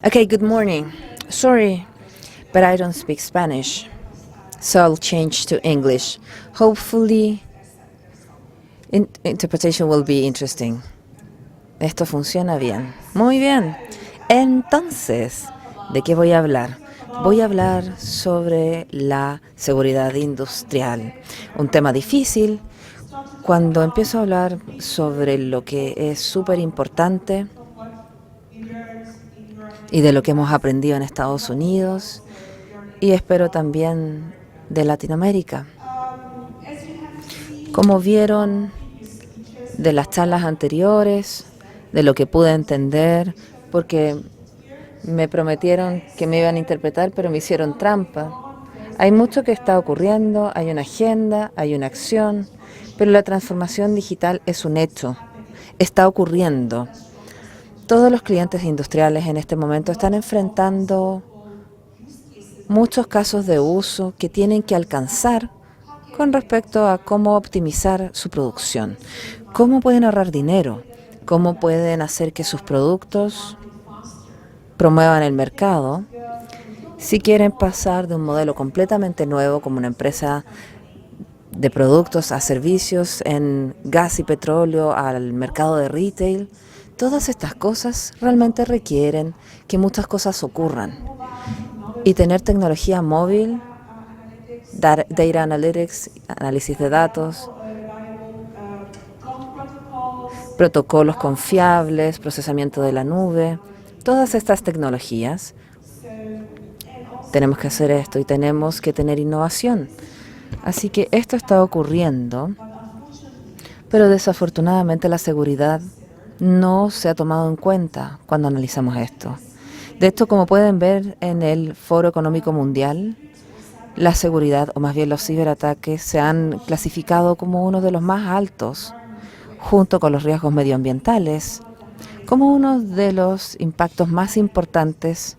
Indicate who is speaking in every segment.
Speaker 1: Okay, good morning. Sorry, but I don't speak Spanish, so I'll change to English. Hopefully, interpretation will be interesting. Esto funciona bien. Muy bien. Entonces, ¿de qué voy a hablar? Voy a hablar sobre la seguridad industrial. Un tema difícil. Cuando empiezo a hablar sobre lo que es súper importante y de lo que hemos aprendido en Estados Unidos y espero también de Latinoamérica. Como vieron de las charlas anteriores, de lo que pude entender, porque me prometieron que me iban a interpretar, pero me hicieron trampa. Hay mucho que está ocurriendo, hay una agenda, hay una acción, pero la transformación digital es un hecho, está ocurriendo. Todos los clientes industriales en este momento están enfrentando muchos casos de uso que tienen que alcanzar con respecto a cómo optimizar su producción, cómo pueden ahorrar dinero, cómo pueden hacer que sus productos promuevan el mercado. Si quieren pasar de un modelo completamente nuevo como una empresa de productos a servicios en gas y petróleo al mercado de retail, todas estas cosas realmente requieren que muchas cosas ocurran. Y tener tecnología móvil, data analytics, análisis de datos, protocolos confiables, procesamiento de la nube, todas estas tecnologías. Tenemos que hacer esto y tenemos que tener innovación. Así que esto está ocurriendo, pero desafortunadamente la seguridad no se ha tomado en cuenta cuando analizamos esto. De hecho, como pueden ver en el Foro Económico Mundial, la seguridad, o más bien los ciberataques, se han clasificado como uno de los más altos, junto con los riesgos medioambientales, como uno de los impactos más importantes.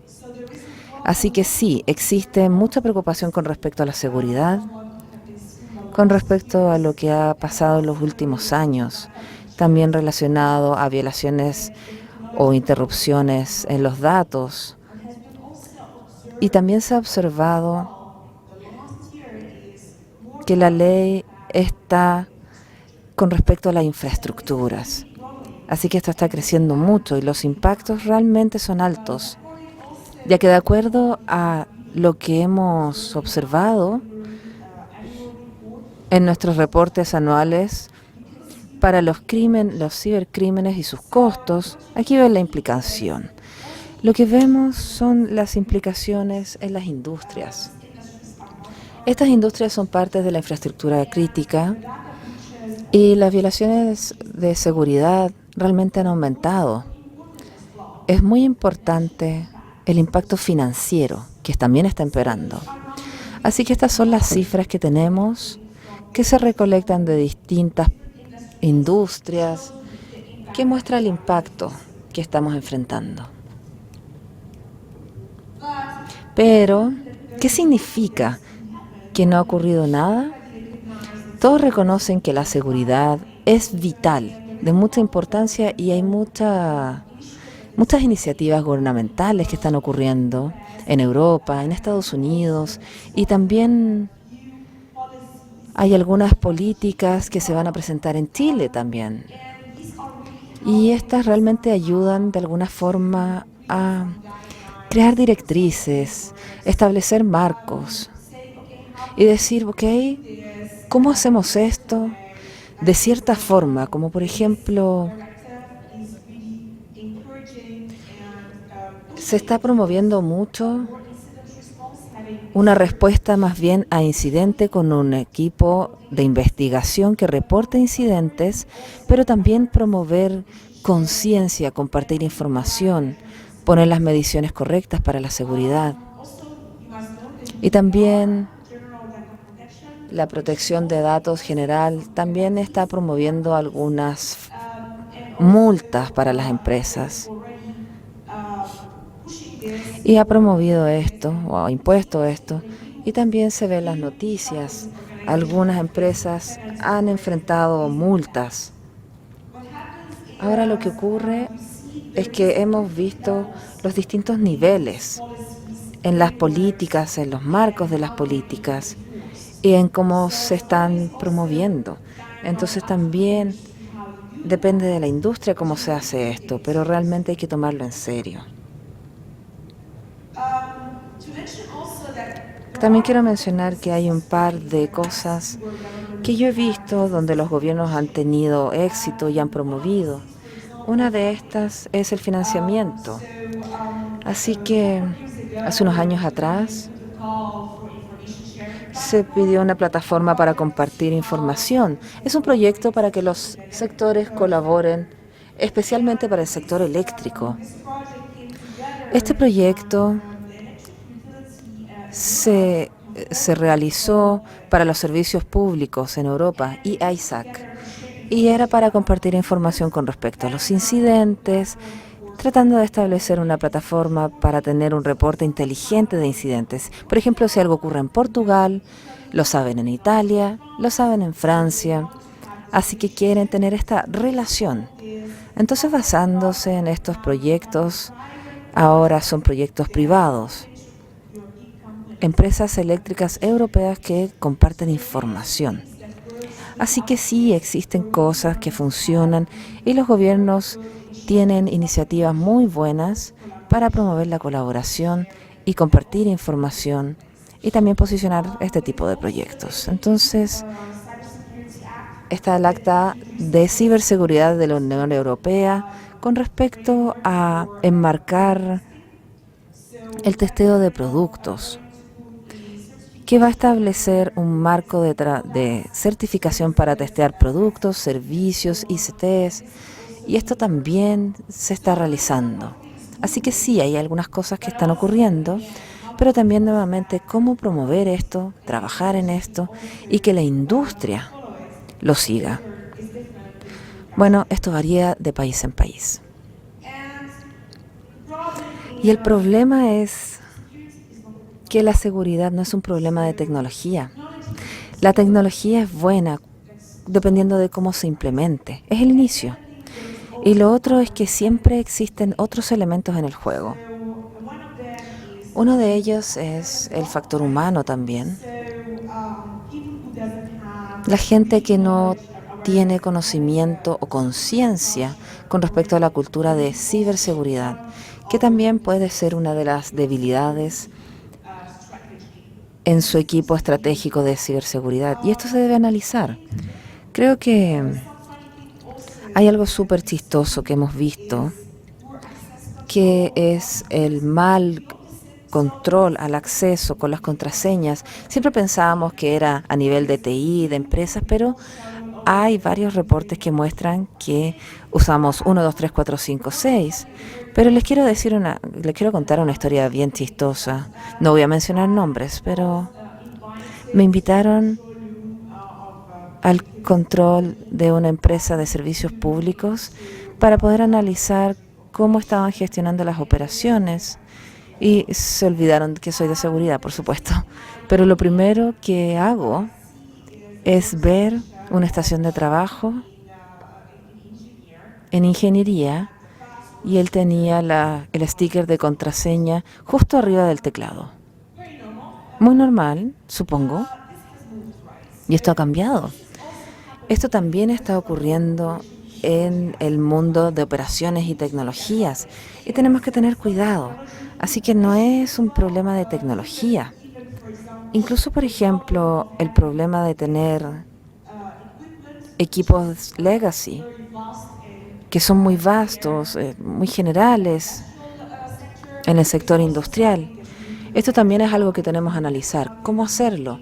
Speaker 1: Así que sí, existe mucha preocupación con respecto a la seguridad, con respecto a lo que ha pasado en los últimos años, también relacionado a violaciones o interrupciones en los datos. Y también se ha observado que la ley está con respecto a las infraestructuras. Así que esto está creciendo mucho y los impactos realmente son altos, ya que de acuerdo a lo que hemos observado en nuestros reportes anuales para los cibercrímenes y sus costos, aquí ven la implicación. Lo que vemos son las implicaciones en las industrias. Estas industrias son parte de la infraestructura crítica y las violaciones de seguridad realmente han aumentado. Es muy importante el impacto financiero, que también está empeorando. Así que estas son las cifras que tenemos, que se recolectan de distintas industrias, que muestra el impacto que estamos enfrentando. Pero, ¿qué significa que no ha ocurrido nada? Todos reconocen que la seguridad es vital, de mucha importancia, y hay muchas iniciativas gubernamentales que están ocurriendo en Europa, en Estados Unidos, y también hay algunas políticas que se van a presentar en Chile también. Y estas realmente ayudan de alguna forma a crear directrices, establecer marcos y decir, ok, ¿cómo hacemos esto? De cierta forma, como por ejemplo, se está promoviendo mucho una respuesta más bien a incidente con un equipo de investigación que reporte incidentes, pero también promover conciencia, compartir información, poner las mediciones correctas para la seguridad. Y también la protección de datos general también está promoviendo algunas multas para las empresas. Y ha promovido esto, o ha impuesto esto, y también se ve en las noticias. Algunas empresas han enfrentado multas. Ahora lo que ocurre es que hemos visto los distintos niveles en las políticas, en los marcos de las políticas y en cómo se están promoviendo. Entonces también depende de la industria cómo se hace esto, pero realmente hay que tomarlo en serio. También quiero mencionar que hay un par de cosas que yo he visto donde los gobiernos han tenido éxito y han promovido. Una de estas es el financiamiento. Así que hace unos años atrás se pidió una plataforma para compartir información. Es un proyecto para que los sectores colaboren, especialmente para el sector eléctrico. Este proyecto se, se realizó para los servicios públicos en Europa y ISAC, y era para compartir información con respecto a los incidentes, tratando de establecer una plataforma para tener un reporte inteligente de incidentes. Por ejemplo, si algo ocurre en Portugal, lo saben en Italia, lo saben en Francia, así que quieren tener esta relación. Entonces, basándose en estos proyectos, ahora son proyectos privados, empresas eléctricas europeas que comparten información. Así que sí existen cosas que funcionan y los gobiernos tienen iniciativas muy buenas para promover la colaboración y compartir información y también posicionar este tipo de proyectos. Entonces, está el Acta de Ciberseguridad de la Unión Europea con respecto a enmarcar el testeo de productos, que va a establecer un marco de certificación para testear productos, servicios, ICTs, y esto también se está realizando. Así que sí, hay algunas cosas que están ocurriendo, pero también nuevamente cómo promover esto, trabajar en esto y que la industria lo siga. Bueno, esto varía de país en país. Y el problema es que la seguridad no es un problema de tecnología. La tecnología es buena dependiendo de cómo se implemente. Es el inicio. Y lo otro es que siempre existen otros elementos en el juego. Uno de ellos es el factor humano también. La gente que no tiene conocimiento o conciencia con respecto a la cultura de ciberseguridad, que también puede ser una de las debilidades en su equipo estratégico de ciberseguridad. Y esto se debe analizar. Creo que hay algo súper chistoso que hemos visto, que es el mal control al acceso con las contraseñas. Siempre pensábamos que era a nivel de TI, de empresas, pero hay varios reportes que muestran que usamos 1, 2, 3, 4, 5, 6. Pero les quiero contar una historia bien chistosa. No voy a mencionar nombres, pero me invitaron al control de una empresa de servicios públicos para poder analizar cómo estaban gestionando las operaciones. Y se olvidaron que soy de seguridad, por supuesto. Pero lo primero que hago es ver una estación de trabajo en ingeniería y él tenía el sticker de contraseña justo arriba del teclado. Muy normal, supongo. Y esto ha cambiado. Esto también está ocurriendo en el mundo de operaciones y tecnologías y tenemos que tener cuidado. Así que no es un problema de tecnología. Incluso, por ejemplo, el problema de tener equipos legacy, que son muy vastos, muy generales en el sector industrial. Esto también es algo que tenemos que analizar. ¿Cómo hacerlo?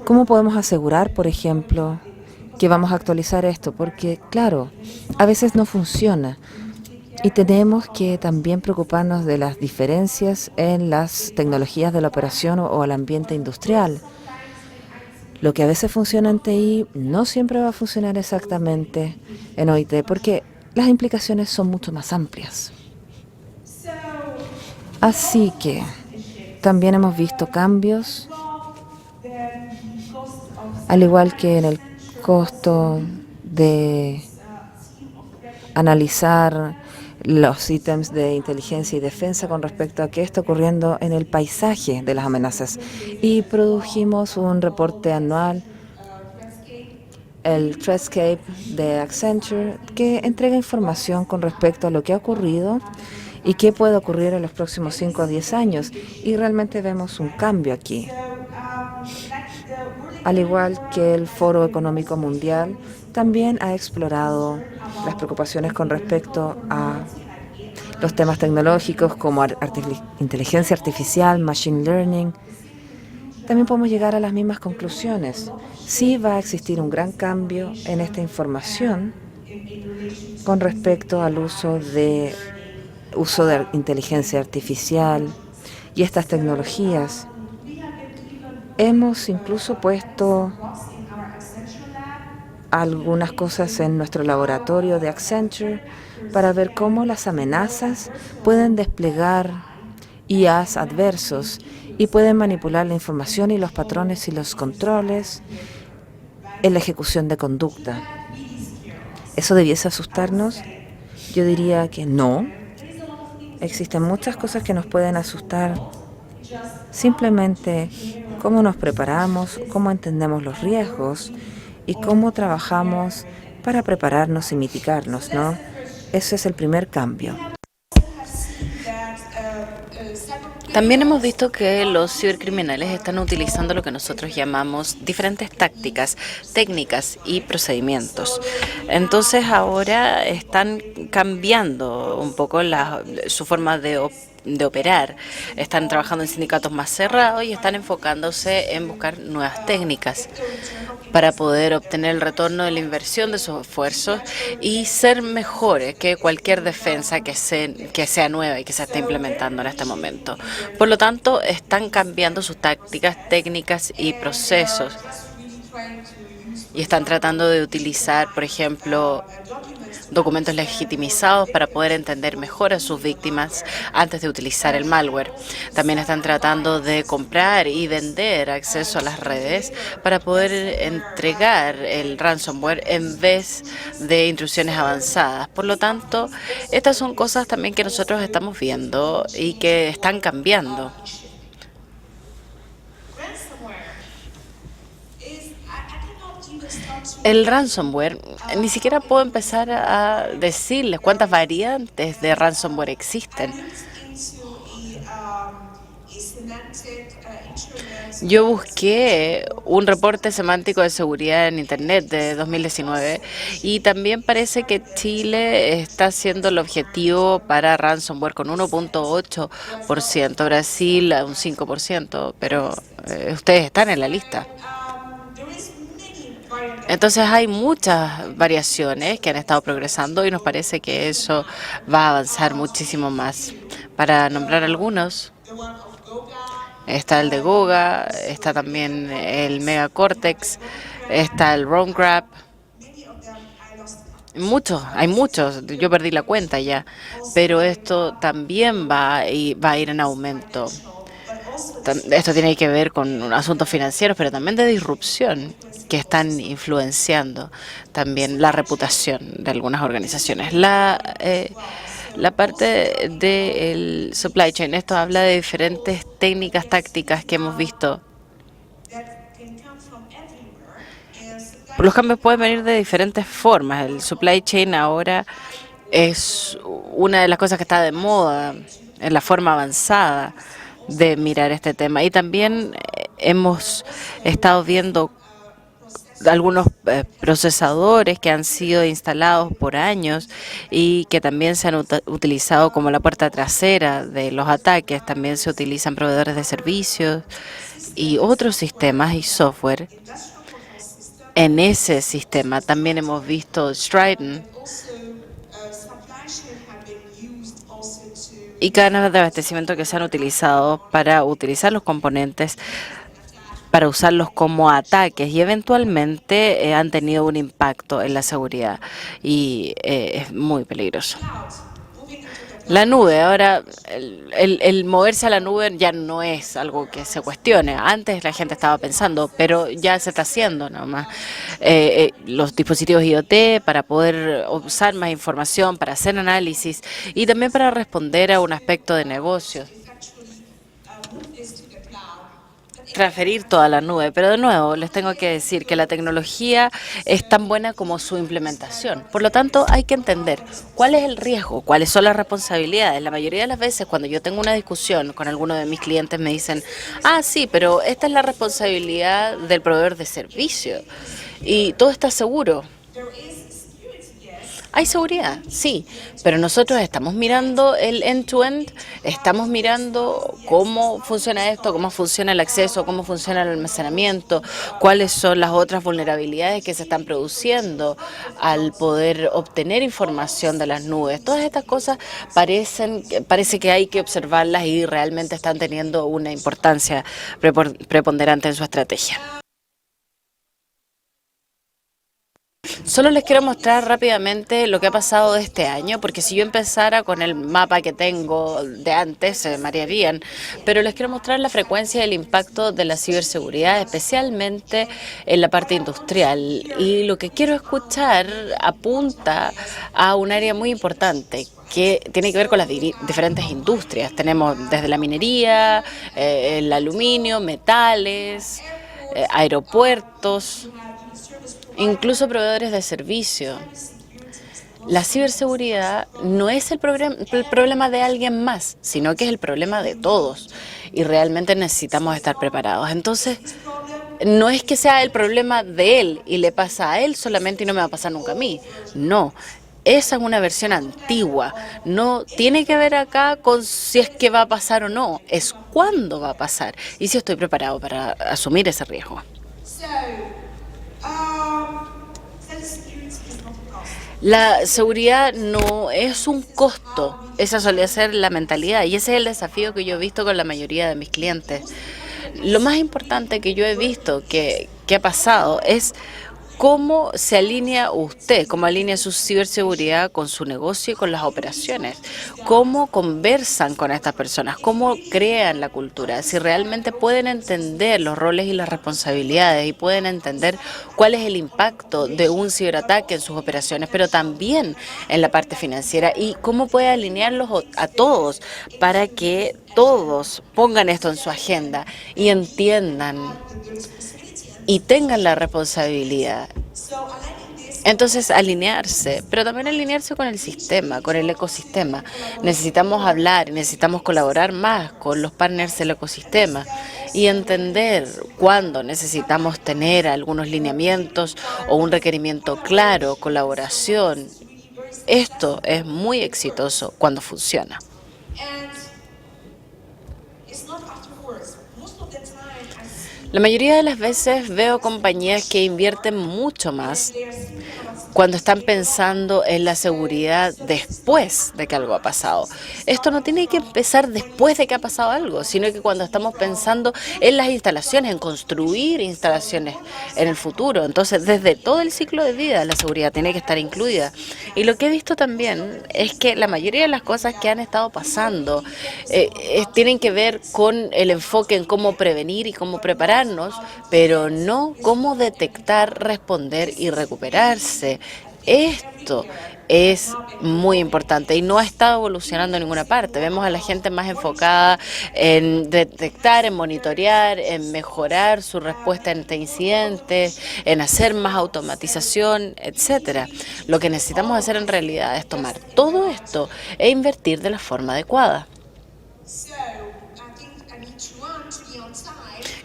Speaker 1: ¿Cómo podemos asegurar, por ejemplo, que vamos a actualizar esto? Porque, claro, a veces no funciona. Y tenemos que también preocuparnos de las diferencias en las tecnologías de la operación o el ambiente industrial. Lo que a veces funciona en TI no siempre va a funcionar exactamente en OIT, porque las implicaciones son mucho más amplias. Así que también hemos visto cambios, al igual que en el costo de analizar los ítems de inteligencia y defensa con respecto a qué está ocurriendo en el paisaje de las amenazas. Y produjimos un reporte anual, el Threadscape de Accenture, que entrega información con respecto a lo que ha ocurrido y qué puede ocurrir en los próximos 5 a 10 años. Y realmente vemos un cambio aquí. Al igual que el Foro Económico Mundial, también ha explorado las preocupaciones con respecto a los temas tecnológicos como inteligencia artificial, machine learning. También podemos llegar a las mismas conclusiones. Sí va a existir un gran cambio en esta información con respecto al uso de inteligencia artificial y estas tecnologías. Hemos incluso puesto algunas cosas en nuestro laboratorio de Accenture para ver cómo las amenazas pueden desplegar IAs adversos y pueden manipular la información y los patrones y los controles en la ejecución de conducta. ¿Eso debiese asustarnos? Yo diría que no. Existen muchas cosas que nos pueden asustar. Simplemente cómo nos preparamos, cómo entendemos los riesgos y cómo trabajamos para prepararnos y mitigarnos, ¿no? Ese es el primer cambio.
Speaker 2: También hemos visto que los cibercriminales están utilizando lo que nosotros llamamos diferentes tácticas, técnicas y procedimientos. Entonces ahora están cambiando un poco su forma de operar. Están trabajando en sindicatos más cerrados y están enfocándose en buscar nuevas técnicas para poder obtener el retorno de la inversión de sus esfuerzos y ser mejores que cualquier defensa que sea nueva y que se esté implementando en este momento. Por lo tanto, están cambiando sus tácticas, técnicas y procesos y están tratando de utilizar, por ejemplo, documentos legitimizados para poder entender mejor a sus víctimas antes de utilizar el malware. También están tratando de comprar y vender acceso a las redes para poder entregar el ransomware en vez de intrusiones avanzadas. Por lo tanto, estas son cosas también que nosotros estamos viendo y que están cambiando. El ransomware, ni siquiera puedo empezar a decirles cuántas variantes de ransomware existen. Yo busqué un reporte semántico de seguridad en Internet de 2019 y también parece que Chile está siendo el objetivo para ransomware con 1.8%, Brasil a un 5%, pero ustedes están en la lista. Entonces hay muchas variaciones que han estado progresando y nos parece que eso va a avanzar muchísimo más. Para nombrar algunos, está el de Goga, está también el Megacortex, está el RoamGrab. Hay muchos, yo perdí la cuenta ya, pero esto también va a ir en aumento. Esto tiene que ver con asuntos financieros, pero también de disrupción que están influenciando también la reputación de algunas organizaciones. La parte del supply chain, esto habla de diferentes técnicas, tácticas que hemos visto. Los cambios pueden venir de diferentes formas. El supply chain ahora es una de las cosas que está de moda, en la forma avanzada de mirar este tema. Y también hemos estado viendo algunos procesadores que han sido instalados por años y que también se han utilizado como la puerta trasera de los ataques. También se utilizan proveedores de servicios y otros sistemas y software. En ese sistema también hemos visto Strident y cadenas de abastecimiento que se han utilizado para utilizar los componentes, para usarlos como ataques y eventualmente han tenido un impacto en la seguridad y es muy peligroso. La nube, ahora el moverse a la nube ya no es algo que se cuestione. Antes la gente estaba pensando, pero ya se está haciendo nomás. Los dispositivos IoT para poder usar más información, para hacer análisis y también para responder a un aspecto de negocio. Transferir toda la nube, pero de nuevo les tengo que decir que la tecnología es tan buena como su implementación. Por lo tanto, hay que entender cuál es el riesgo, cuáles son las responsabilidades. La mayoría de las veces cuando yo tengo una discusión con alguno de mis clientes me dicen, ah, sí, pero esta es la responsabilidad del proveedor de servicio y todo está seguro. Hay seguridad, sí, pero nosotros estamos mirando el end-to-end, estamos mirando cómo funciona esto, cómo funciona el acceso, cómo funciona el almacenamiento, cuáles son las otras vulnerabilidades que se están produciendo al poder obtener información de las nubes. Todas estas cosas parece que hay que observarlas y realmente están teniendo una importancia preponderante en su estrategia. Solo les quiero mostrar rápidamente lo que ha pasado este año, porque si yo empezara con el mapa que tengo de antes, se marearían, pero les quiero mostrar la frecuencia y el impacto de la ciberseguridad, especialmente en la parte industrial. Y lo que quiero escuchar apunta a un área muy importante, que tiene que ver con las diferentes industrias. Tenemos desde la minería, el aluminio, metales, aeropuertos, incluso proveedores de servicio. La ciberseguridad no es el problema de alguien más, sino que es el problema de todos y realmente necesitamos estar preparados. Entonces, no es que sea el problema de él y le pasa a él solamente y no me va a pasar nunca a mí. No, esa es una versión antigua. No tiene que ver acá con si es que va a pasar o no, es cuándo va a pasar y si estoy preparado para asumir ese riesgo. La seguridad no es un costo, esa solía ser la mentalidad y ese es el desafío que yo he visto con la mayoría de mis clientes. Lo más importante que yo he visto que ha pasado es cómo se alinea usted, cómo alinea su ciberseguridad con su negocio y con las operaciones, cómo conversan con estas personas, cómo crean la cultura, si realmente pueden entender los roles y las responsabilidades y pueden entender cuál es el impacto de un ciberataque en sus operaciones, pero también en la parte financiera y cómo puede alinearlos a todos para que todos pongan esto en su agenda y entiendan y tengan la responsabilidad. Entonces, alinearse, pero también alinearse con el sistema, con el ecosistema. Necesitamos hablar, necesitamos colaborar más con los partners del ecosistema y entender cuándo necesitamos tener algunos lineamientos o un requerimiento claro, colaboración. Esto es muy exitoso cuando funciona. La mayoría de las veces veo compañías que invierten mucho más cuando están pensando en la seguridad después de que algo ha pasado. Esto no tiene que empezar después de que ha pasado algo, sino que cuando estamos pensando en las instalaciones, en construir instalaciones en el futuro. Entonces, desde todo el ciclo de vida, la seguridad tiene que estar incluida. Y lo que he visto también es que la mayoría de las cosas que han estado pasando tienen que ver con el enfoque en cómo prevenir y cómo prepararnos, pero no cómo detectar, responder y recuperarse. Esto es muy importante y no ha estado evolucionando en ninguna parte. Vemos a la gente más enfocada en detectar, en monitorear, en mejorar su respuesta ante incidentes, en hacer más automatización, etcétera. Lo que necesitamos hacer en realidad es tomar todo esto e invertir de la forma adecuada.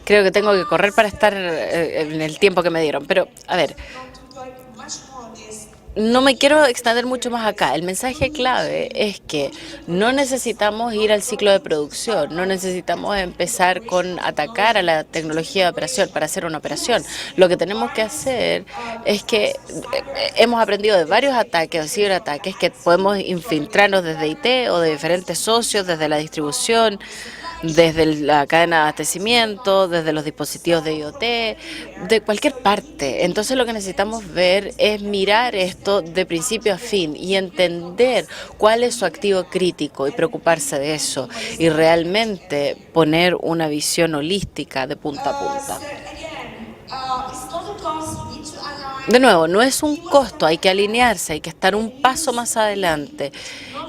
Speaker 2: Creo que tengo que correr para estar en el tiempo que me dieron, pero a ver, no me quiero extender mucho más acá. El mensaje clave es que no necesitamos ir al ciclo de producción, no necesitamos empezar con atacar a la tecnología de operación para hacer una operación. Lo que tenemos que hacer es que hemos aprendido de varios ataques, de ciberataques, que podemos infiltrarnos desde IT o de diferentes socios, desde la distribución. desde la cadena de abastecimiento, desde los dispositivos de IoT, de cualquier parte. Entonces lo que necesitamos ver es mirar esto de principio a fin y entender cuál es su activo crítico y preocuparse de eso y realmente poner una visión holística de punta a punta. De nuevo, no es un costo, hay que alinearse, hay que estar un paso más adelante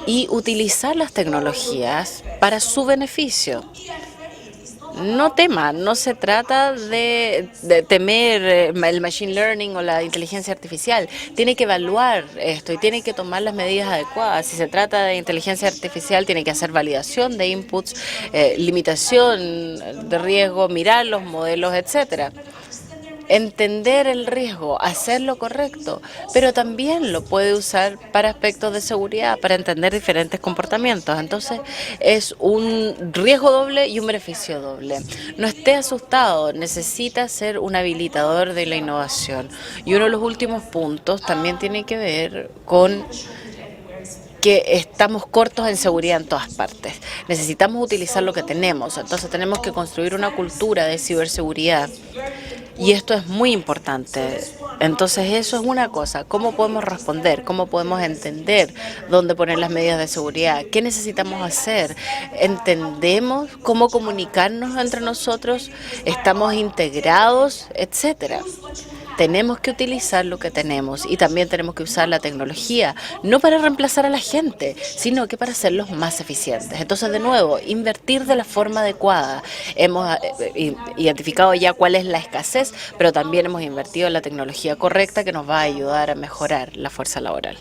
Speaker 2: y utilizar las tecnologías para su beneficio. No teman, no se trata de temer el machine learning o la inteligencia artificial. Tiene que evaluar esto y tiene que tomar las medidas adecuadas. Si se trata de inteligencia artificial, tiene que hacer validación de inputs, limitación de riesgo, mirar los modelos, etcétera. Entender el riesgo, hacer lo correcto, pero también lo puede usar para aspectos de seguridad, para entender diferentes comportamientos. Entonces, es un riesgo doble y un beneficio doble. No esté asustado, necesita ser un habilitador de la innovación. Y uno de los últimos puntos también tiene que ver con que estamos cortos en seguridad en todas partes. Necesitamos utilizar lo que tenemos, entonces tenemos que construir una cultura de ciberseguridad. Y esto es muy importante. Entonces eso es una cosa. ¿Cómo podemos responder? ¿Cómo podemos entender dónde poner las medidas de seguridad? ¿Qué necesitamos hacer? ¿Entendemos cómo comunicarnos entre nosotros? ¿Estamos integrados? Etcétera. Tenemos que utilizar lo que tenemos y también tenemos que usar la tecnología, no para reemplazar a la gente, sino que para hacerlos más eficientes. Entonces, de nuevo, invertir de la forma adecuada. Hemos identificado ya cuál es la escasez, pero también hemos invertido en la tecnología correcta que nos va a ayudar a mejorar la fuerza laboral.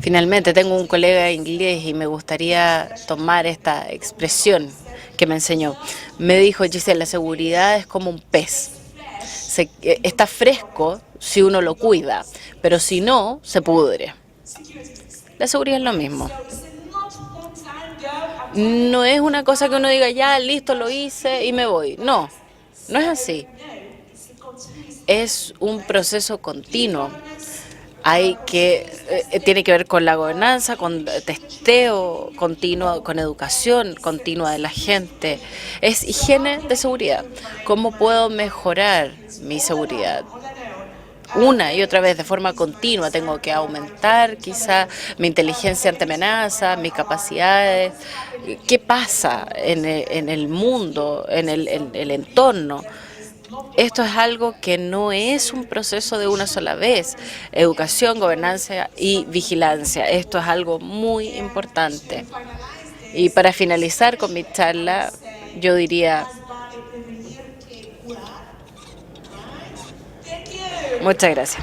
Speaker 2: Finalmente, tengo un colega inglés y me gustaría tomar esta expresión que me enseñó. Me dijo, Giselle, la seguridad es como un pez. Está fresco si uno lo cuida, pero si no, se pudre. La seguridad es lo mismo. No es una cosa que uno diga, ya, listo, lo hice y me voy. No, no es así. Es un proceso continuo. Tiene que ver con la gobernanza, con testeo continuo, con educación continua de la gente. Es higiene de seguridad. ¿Cómo puedo mejorar mi seguridad? Una y otra vez de forma continua tengo que aumentar quizá mi inteligencia ante amenazas, mis capacidades. ¿Qué pasa en el mundo, en el entorno? Esto es algo que no es un proceso de una sola vez. Educación, gobernanza y vigilancia. Esto es algo muy importante. Y para finalizar con mi charla, yo diría, muchas gracias.